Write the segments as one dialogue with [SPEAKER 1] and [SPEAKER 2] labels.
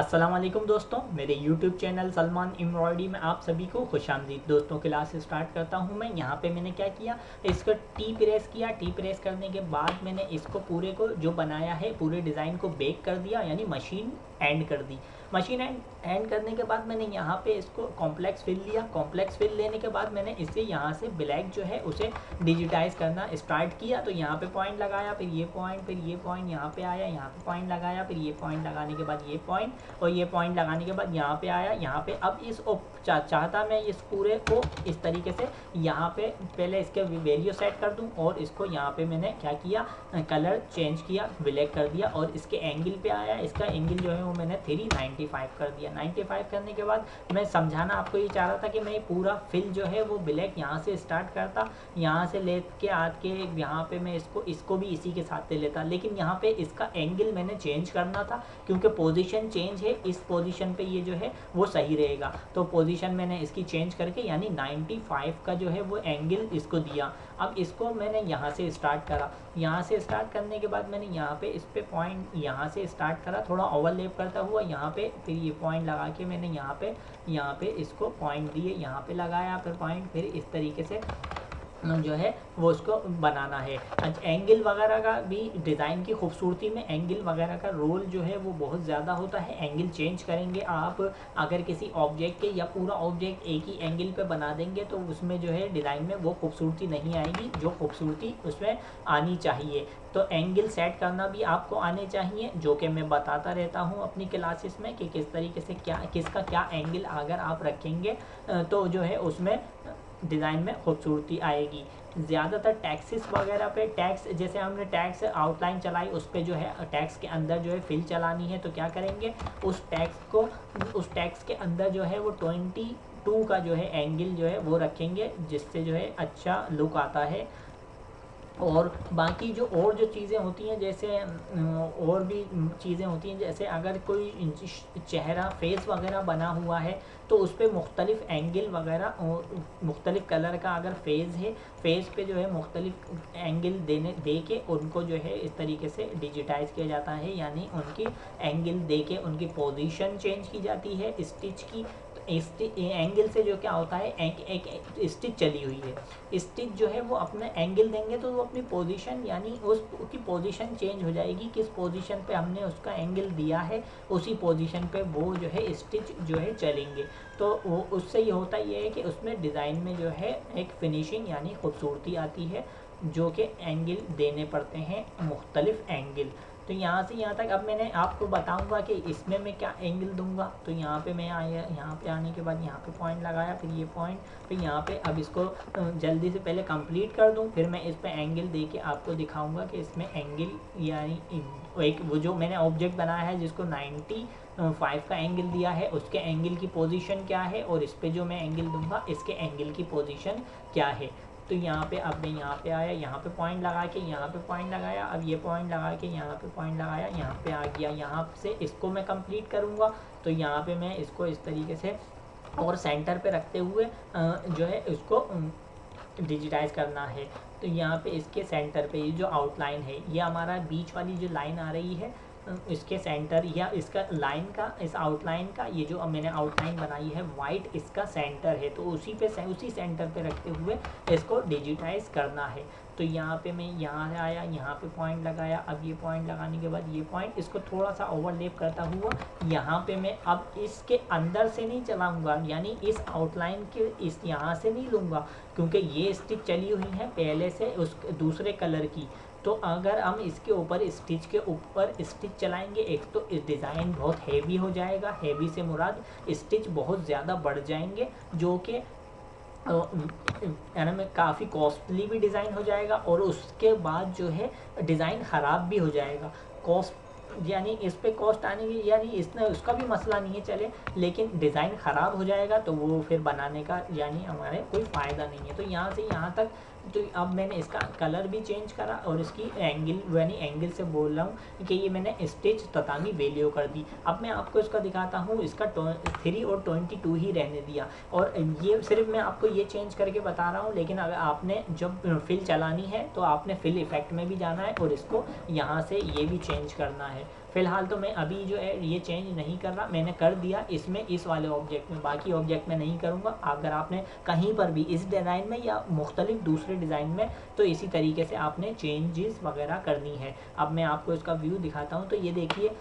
[SPEAKER 1] अस्सलाम वालेकुम दोस्तों, मेरे YouTube चैनल सलमान एम्ब्रॉयडरी में आप सभी को खुशामदीद। दोस्तों क्लास स्टार्ट करता हूं मैं। यहाँ पे मैंने क्या किया, इसको टी प्रेस किया। टी प्रेस करने के बाद मैंने इसको पूरे को जो बनाया है पूरे डिज़ाइन को बेक कर दिया, यानी मशीन एंड कर दी। मशीन एंड करने के बाद मैंने यहाँ पे इसको कॉम्प्लेक्स फिल लिया। कॉम्प्लेक्स फिल लेने के बाद मैंने इसे यहाँ से ब्लैक जो है उसे डिजिटाइज करना स्टार्ट किया। तो यहाँ पे पॉइंट लगाया, फिर ये पॉइंट यहाँ पे आया, यहाँ पे पॉइंट लगाया, फिर ये पॉइंट लगाने के बाद ये पॉइंट, और ये पॉइंट लगाने के बाद यहाँ पे आया। यहाँ पे अब इस चाहता मैं इस पूरे को इस तरीके से यहाँ पे पहले इसके वैल्यू सेट कर दूँ, और इसको यहाँ पे मैंने क्या किया, कलर चेंज किया, ब्लैक कर दिया, और इसके एंगल पे आया। इसका एंगल जो है वो मैंने 395 कर दिया। 95 करने के बाद मैं समझाना आपको ये चाह रहा था कि मैं पूरा फिल जो है वो ब्लैक यहाँ से स्टार्ट करता, यहाँ से ले के आके यहाँ पे मैं इसको भी इसी के साथ ले लेता, लेकिन यहाँ पे इसका एंगल मैंने चेंज करना था क्योंकि पोजीशन चेंज है। इस पोजीशन पे ये जो है वो सही रहेगा, तो पोजीशन मैंने इसकी चेंज करके यानी 95 का जो है वो एंगल इसको दिया। अब इसको मैंने यहाँ से स्टार्ट करा। यहाँ से स्टार्ट करने के बाद मैंने यहाँ पे इस पे पॉइंट यहाँ से स्टार्ट करा, थोड़ा ओवरलैप करता हुआ यहाँ पे, फिर ये पॉइंट लगा के मैंने यहाँ पे इसको पॉइंट दिए, यहाँ पे लगाया, फिर पॉइंट, फिर इस तरीके से जो है वो उसको बनाना है। एंगल वगैरह का भी डिज़ाइन की खूबसूरती में एंगल वगैरह का रोल जो है वो बहुत ज़्यादा होता है। एंगल चेंज करेंगे आप अगर किसी ऑब्जेक्ट के, या पूरा ऑब्जेक्ट एक ही एंगल पे बना देंगे तो उसमें जो है डिज़ाइन में वो खूबसूरती नहीं आएगी जो खूबसूरती उसमें आनी चाहिए। तो एंगल सेट करना भी आपको आने चाहिए, जो कि मैं बताता रहता हूँ अपनी क्लासेस में कि किस तरीके से किसका क्या एंगल अगर आप रखेंगे तो जो है उसमें डिज़ाइन में खूबसूरती आएगी। ज़्यादातर टैक्सेस वगैरह पे टैक्स, जैसे हमने टैक्स आउटलाइन चलाई, उस पर जो है टैक्स के अंदर जो है फिल चलानी है, तो क्या करेंगे, उस टैक्स के अंदर जो है वो 22 का जो है एंगल जो है वो रखेंगे, जिससे जो है अच्छा लुक आता है। और बाकी और जो चीज़ें होती हैं, जैसे और भी चीज़ें होती हैं, जैसे अगर कोई चेहरा फेस वगैरह बना हुआ है तो उस पर मुख्तलिफ एंगल वगैरह, मुख्तलिफ कलर का अगर फेस पे जो है मुख्तलिफ एंगल दे के उनको जो है इस तरीके से डिजिटाइज किया जाता है, यानी उनकी एंगल दे के उनकी पोजीशन चेंज की जाती है स्टिच की। एंगल से जो क्या होता है, एक स्टिच चली हुई है, स्टिच जो है वो अपना एंगल देंगे तो वो अपनी पोजीशन, यानी उसकी पोजीशन चेंज हो जाएगी। किस पोजीशन पे हमने उसका एंगल दिया है उसी पोजीशन पे वो जो है स्टिच जो है चलेंगे। तो वो उससे ये होता ये है कि उसमें डिज़ाइन में जो है एक फिनिशिंग यानी खूबसूरती आती है, जो कि एंगल देने पड़ते हैं, मुख्तलिफ एंगल। तो यहाँ से यहाँ तक अब मैंने आपको बताऊंगा कि इसमें मैं क्या एंगल दूंगा। तो यहाँ पे मैं आया, यहाँ पे आने के बाद यहाँ पे पॉइंट लगाया, फिर ये पॉइंट, फिर यहाँ पे अब इसको जल्दी से पहले कंप्लीट कर दूँ, फिर मैं इस पे एंगल दे के आपको दिखाऊंगा कि इसमें एंगल यानी एक वो जो मैंने ऑब्जेक्ट बनाया है जिसको 95 का एंगल दिया है, उसके एंगल की पोजीशन क्या है, और इस पर जो मैं एंगल दूंगा इसके एंगल की पोजीशन क्या है। तो यहाँ पे अब मैं यहाँ पे आया, यहाँ पे पॉइंट लगा के यहाँ पे पॉइंट लगाया, अब ये पॉइंट लगा के यहाँ पे पॉइंट लगाया, यहाँ पे आ गया। यहाँ से इसको मैं कंप्लीट करूँगा, तो यहाँ पे मैं इसको इस तरीके से और सेंटर पे रखते हुए जो है उसको डिजिटाइज करना है। तो यहाँ पे इसके सेंटर पे ये जो आउटलाइन है, ये हमारा बीच वाली जो लाइन आ रही है, इसके सेंटर या इसका लाइन का, इस आउटलाइन का, ये जो मैंने आउटलाइन बनाई है वाइट, इसका सेंटर है, तो उसी सेंटर पे रखते हुए इसको डिजिटाइज करना है। तो यहाँ पे मैं यहाँ आया, यहाँ पे पॉइंट लगाया, अब ये पॉइंट लगाने के बाद ये पॉइंट, इसको थोड़ा सा ओवरलैप करता हुआ यहाँ पे मैं अब इसके अंदर से नहीं चलाऊँगा, यानी इस आउटलाइन के इस यहाँ से नहीं लूँगा, क्योंकि ये स्टिच चली हुई है पहले से उस दूसरे कलर की। तो अगर हम इसके ऊपर स्टिच के ऊपर स्टिच चलाएंगे, एक तो इस डिज़ाइन बहुत हैवी हो जाएगा, हैवी से मुराद स्टिच बहुत ज़्यादा बढ़ जाएंगे, जो कि यानी में काफ़ी कॉस्टली भी डिज़ाइन हो जाएगा, और उसके बाद जो है डिज़ाइन ख़राब भी हो जाएगा। कॉस्ट यानी इस पे कॉस्ट आने की, यानी इसने उसका भी मसला नहीं है चले, लेकिन डिज़ाइन ख़राब हो जाएगा तो वो फिर बनाने का यानी हमारे कोई फ़ायदा नहीं है। तो यहाँ से यहाँ तक, तो अब मैंने इसका कलर भी चेंज करा, और इसकी एंगल यानी एंगल से बोल रहा हूँ कि ये मैंने स्टिच ततामी वैल्यू कर दी। अब मैं आपको इसका दिखाता हूँ, इसका 3 और 22 ही रहने दिया, और ये सिर्फ मैं आपको ये चेंज करके बता रहा हूँ, लेकिन अगर आपने जब फिल चलानी है तो आपने फिल इफेक्ट में भी जाना है और इसको यहाँ से ये भी चेंज करना है। फ़िलहाल तो मैं अभी जो है ये चेंज नहीं कर रहा, मैंने कर दिया इसमें, इस वाले ऑब्जेक्ट में, बाकी ऑब्जेक्ट में नहीं करूँगा। अगर आपने कहीं पर भी इस डिज़ाइन में या मुख्तलिफ दूसरे डिज़ाइन में, तो इसी तरीके से आपने चेंजेस वगैरह करनी है। अब मैं आपको इसका व्यू दिखाता हूँ। तो ये देखिए,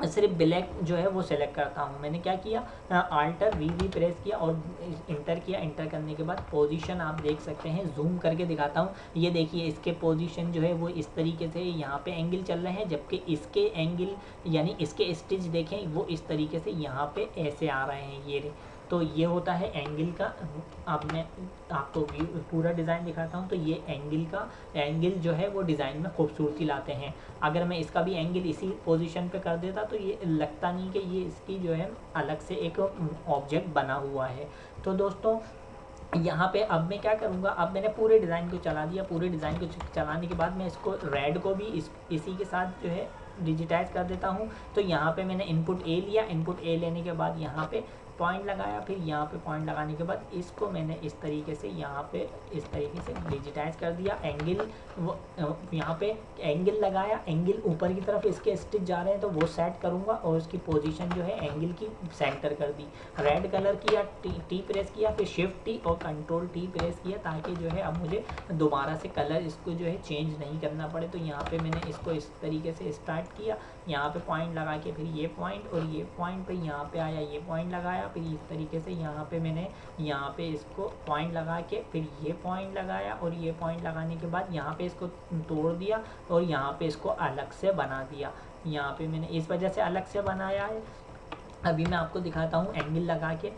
[SPEAKER 1] सिर्फ ब्लैक जो है वो सेलेक्ट करता हूँ। मैंने क्या किया, आल्टर वी प्रेस किया और इंटर किया। इंटर करने के बाद पोजीशन आप देख सकते हैं, जूम करके दिखाता हूँ। ये देखिए, इसके पोजीशन जो है वो इस तरीके से यहाँ पे एंगल चल रहे हैं, जबकि इसके एंगल यानी इसके स्टिच देखें वो इस तरीके से यहाँ पे ऐसे आ रहे हैं, ये तो ये होता है एंगल का। अब मैं आपको पूरा डिज़ाइन दिखाता हूँ। तो ये एंगल जो है वो डिज़ाइन में खूबसूरती लाते हैं। अगर मैं इसका भी एंगल इसी पोजीशन पे कर देता तो ये लगता नहीं कि ये इसकी जो है अलग से एक ऑब्जेक्ट बना हुआ है। तो दोस्तों, यहाँ पे अब मैं क्या करूँगा, अब मैंने पूरे डिज़ाइन को चला दिया। पूरे डिज़ाइन को चलाने के बाद मैं इसको रेड को भी इसी के साथ जो है डिजिटाइज कर देता हूँ। तो यहाँ पे मैंने इनपुट ए लिया। इनपुट ए लेने के बाद यहाँ पे पॉइंट लगाया। फिर यहाँ पे पॉइंट लगाने के बाद इसको मैंने इस तरीके से यहाँ पे इस तरीके से डिजिटाइज कर दिया। एंगल वो यहाँ पे एंगल लगाया, एंगल ऊपर की तरफ इसके स्टिच जा रहे हैं तो वो सेट करूँगा और उसकी पोजीशन जो है एंगल की सेंटर कर दी। रेड कलर किया, टी प्रेस किया, फिर शिफ्ट टी और कंट्रोल टी प्रेस किया, ताकि जो है अब मुझे दोबारा से कलर इसको जो है चेंज नहीं करना पड़े। तो यहाँ पे मैंने इसको इस तरीके से स्टार्ट किया, यहाँ पे पॉइंट लगा के फिर ये पॉइंट और ये पॉइंट पे यहाँ पे आया, ये पॉइंट लगाया। फिर इस तरीके से यहाँ पे मैंने यहाँ पे इसको पॉइंट लगा के फिर ये पॉइंट लगाया और ये पॉइंट लगाने के बाद यहाँ पे इसको तोड़ दिया और यहाँ पे इसको अलग से बना दिया। यहाँ पे मैंने इस वजह से अलग से बनाया है। अभी मैं आपको दिखाता हूँ एंगल लगा के।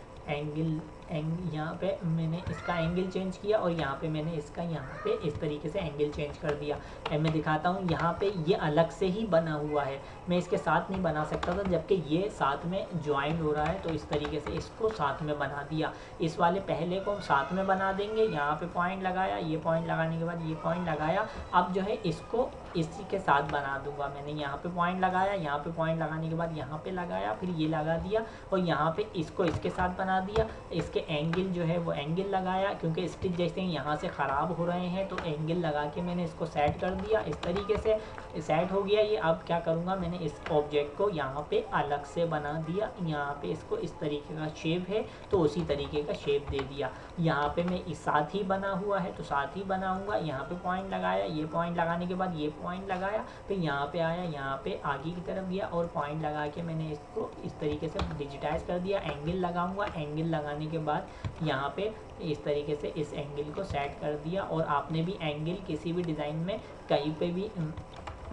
[SPEAKER 1] यहाँ पे मैंने इसका एंगल चेंज किया और यहाँ पे मैंने इसका यहाँ पे इस तरीके से एंगल चेंज कर दिया। अब मैं दिखाता हूँ, यहाँ पे ये अलग से ही बना हुआ है, मैं इसके साथ नहीं बना सकता था, जबकि ये साथ में ज्वाइन हो रहा है। तो इस तरीके से इसको साथ में बना दिया। इस वाले पहले को साथ में बना देंगे। यहाँ पे पॉइंट लगाया, ये पॉइंट लगाने के बाद ये पॉइंट लगाया। अब जो है इसको इसी के साथ बना दूंगा। मैंने यहाँ पे पॉइंट लगाया, यहाँ पे पॉइंट लगाने के बाद यहाँ पे लगाया, फिर ये लगा दिया और यहाँ पे इसको इसके साथ बना दिया। इसके एंगल जो है वो एंगल लगाया, क्योंकि स्टिच जैसे यहाँ से ख़राब हो रहे हैं तो एंगल लगा के मैंने इसको सेट कर दिया। इस तरीके से सेट हो गया ये। अब क्या करूँगा, मैंने इस ऑब्जेक्ट को यहाँ पे अलग से बना दिया। यहाँ पे इसको इस तरीके का शेप है तो उसी तरीके का शेप दे दिया। यहाँ पे मैं इस साथ ही बना हुआ है तो साथ ही बनाऊँगा। यहाँ पे पॉइंट लगाया, ये पॉइंट लगाने के बाद ये पॉइंट लगाया, फिर यहाँ पे आया, यहाँ पे आगे की तरफ गया और पॉइंट लगा के मैंने इसको इस तरीके से डिजिटाइज कर दिया। एंगल लगाऊंगा, एंगल लगाने के बाद यहाँ पे इस तरीके से इस एंगल को सेट कर दिया। और आपने भी एंगल किसी भी डिज़ाइन में कहीं पे भी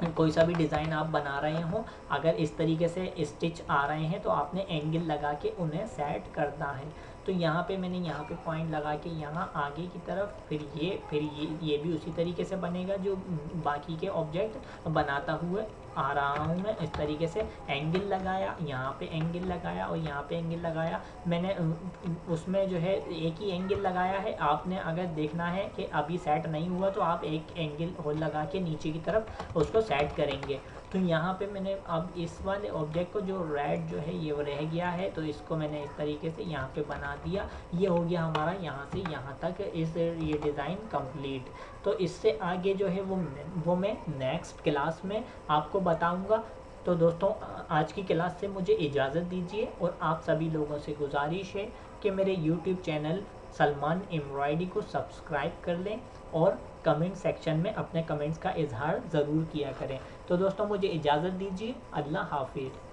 [SPEAKER 1] कोई सा भी डिज़ाइन आप बना रहे हो, अगर इस तरीके से स्टिच आ रहे हैं तो आपने एंगल लगा के उन्हें सेट करना है। तो यहाँ पे मैंने यहाँ पे पॉइंट लगा के यहाँ आगे की तरफ फिर ये भी उसी तरीके से बनेगा जो बाकी के ऑब्जेक्ट बनाता हुए आ रहा हूँ मैं। इस तरीके से एंगल लगाया, यहाँ पे एंगल लगाया और यहाँ पे एंगल लगाया। मैंने उसमें जो है एक ही एंगल लगाया है। आपने अगर देखना है कि अभी सेट नहीं हुआ तो आप एक एंगल और लगा के नीचे की तरफ उसको सेट करेंगे। तो यहाँ पे मैंने अब इस वाले ऑब्जेक्ट को जो रेड जो है ये रह गया है तो इसको मैंने इस तरीके से यहाँ पे बना दिया। ये हो गया हमारा यहाँ से यहाँ तक ये डिज़ाइन कंप्लीट। तो इससे आगे जो है वो मैं नेक्स्ट क्लास में आपको बताऊँगा। तो दोस्तों, आज की क्लास से मुझे इजाज़त दीजिए और आप सभी लोगों से गुजारिश है कि मेरे यूट्यूब चैनल सलमान एम्ब्रॉयडरी को सब्सक्राइब कर लें और कमेंट सेक्शन में अपने कमेंट्स का इजहार ज़रूर किया करें। तो दोस्तों, मुझे इजाज़त दीजिए। अल्लाह हाफिज़।